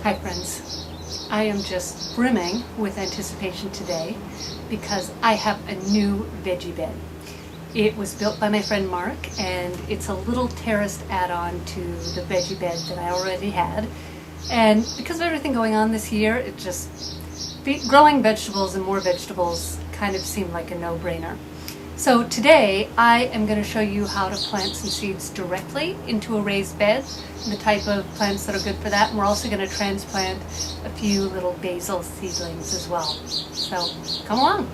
Hi friends, I am just brimming with anticipation today because I have a new veggie bed. It was built by my friend Mark and it's a little terraced add-on to the veggie bed that I already had. And because of everything going on this year, it just, growing vegetables and more vegetables kind of seemed like a no-brainer. So today I am going to show you how to plant some seeds directly into a raised bed, the type of plants that are good for that, and we're also going to transplant a few little basil seedlings as well. So come along.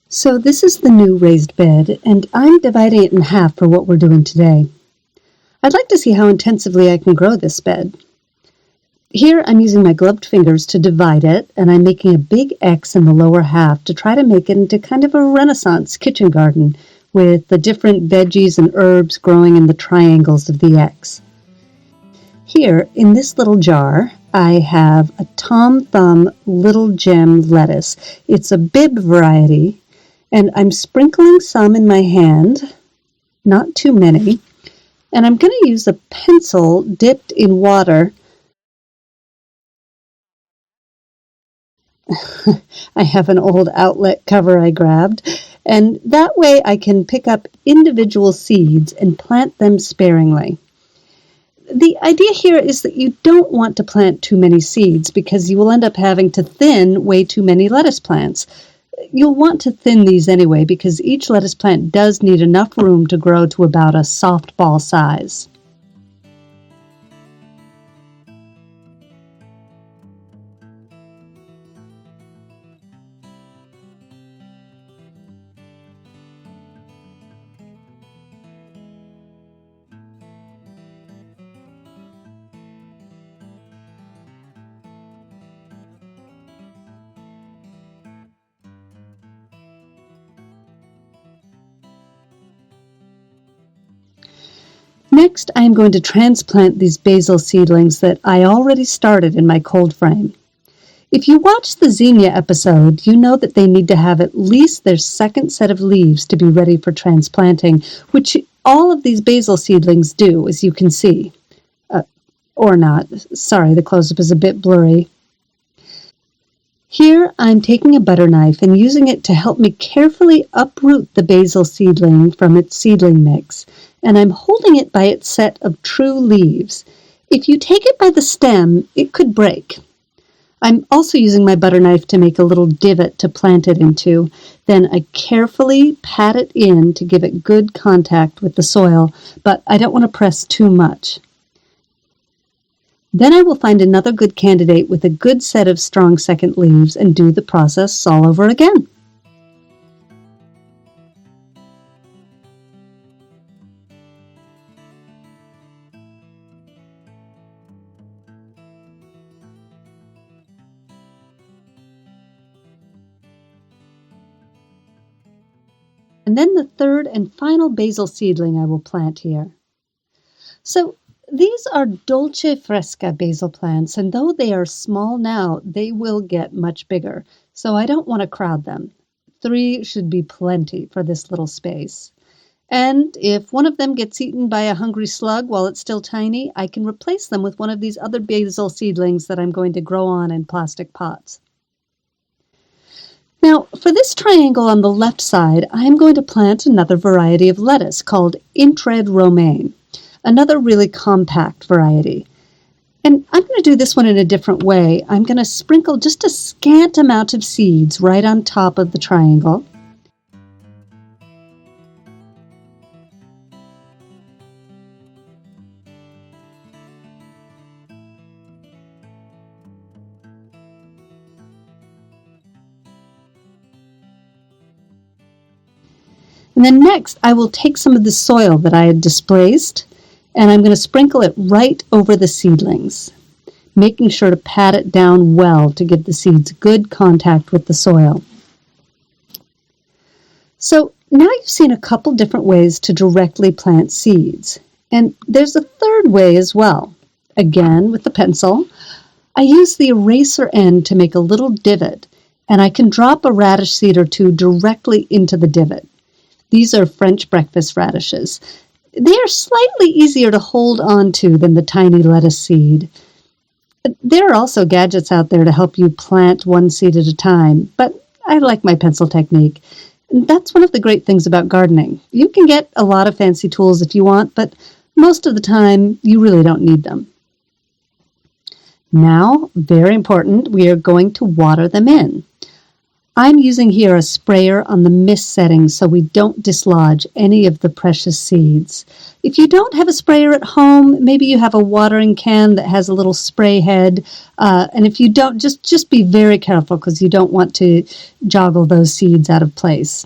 So this is the new raised bed, and I'm dividing it in half for what we're doing today. I'd like to see how intensively I can grow this bed. Here I'm using my gloved fingers to divide it, and I'm making a big X in the lower half to try to make it into kind of a Renaissance kitchen garden with the different veggies and herbs growing in the triangles of the X. Here, in this little jar, I have a Tom Thumb Little Gem lettuce. It's a bib variety, and I'm sprinkling some in my hand, not too many, and I'm going to use a pencil dipped in water. I have an old outlet cover I grabbed, and that way I can pick up individual seeds and plant them sparingly. The idea here is that you don't want to plant too many seeds because you will end up having to thin way too many lettuce plants. You'll want to thin these anyway because each lettuce plant does need enough room to grow to about a softball size. Next, I am going to transplant these basil seedlings that I already started in my cold frame. If you watched the zinnia episode, you know that they need to have at least their second set of leaves to be ready for transplanting, which all of these basil seedlings do, as you can see. Or not. Sorry, the close-up is a bit blurry. Here, I'm taking a butter knife and using it to help me carefully uproot the basil seedling from its seedling mix, and I'm holding it by its set of true leaves. If you take it by the stem, it could break. I'm also using my butter knife to make a little divot to plant it into. Then I carefully pat it in to give it good contact with the soil, but I don't want to press too much. Then I will find another good candidate with a good set of strong second leaves and do the process all over again. And then the third and final basil seedling I will plant here. So these are dolce fresca basil plants, and though they are small now, they will get much bigger, so I don't want to crowd them. 3 should be plenty for this little space. And if one of them gets eaten by a hungry slug while it's still tiny, I can replace them with one of these other basil seedlings that I'm going to grow on in plastic pots. Now, for this triangle on the left side, I'm going to plant another variety of lettuce called Intred romaine, another really compact variety. And I'm going to do this one in a different way. I'm going to sprinkle just a scant amount of seeds right on top of the triangle. And then next, I will take some of the soil that I had displaced, and I'm going to sprinkle it right over the seedlings, making sure to pat it down well to give the seeds good contact with the soil. So now you've seen a couple different ways to directly plant seeds, and there's a third way as well. Again, with the pencil, I use the eraser end to make a little divot, and I can drop a radish seed or two directly into the divot. These are French breakfast radishes. They are slightly easier to hold on to than the tiny lettuce seed. There are also gadgets out there to help you plant one seed at a time, but I like my pencil technique. That's one of the great things about gardening. You can get a lot of fancy tools if you want, but most of the time you really don't need them. Now, very important, we are going to water them in. I'm using here a sprayer on the mist setting so we don't dislodge any of the precious seeds. If you don't have a sprayer at home, maybe you have a watering can that has a little spray head. And if you don't, just be very careful because you don't want to joggle those seeds out of place.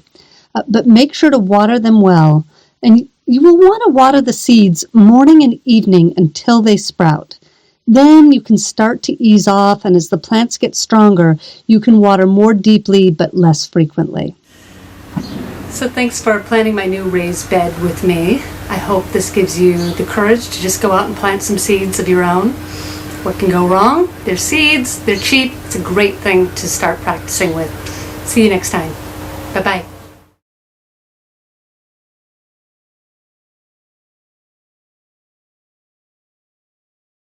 But make sure to water them well. And you will want to water the seeds morning and evening until they sprout. Then you can start to ease off, and as the plants get stronger, you can water more deeply but less frequently. So thanks for planting my new raised bed with me. I hope this gives you the courage to just go out and plant some seeds of your own. What can go wrong? They're seeds, they're cheap, it's a great thing to start practicing with. See you next time. Bye-bye.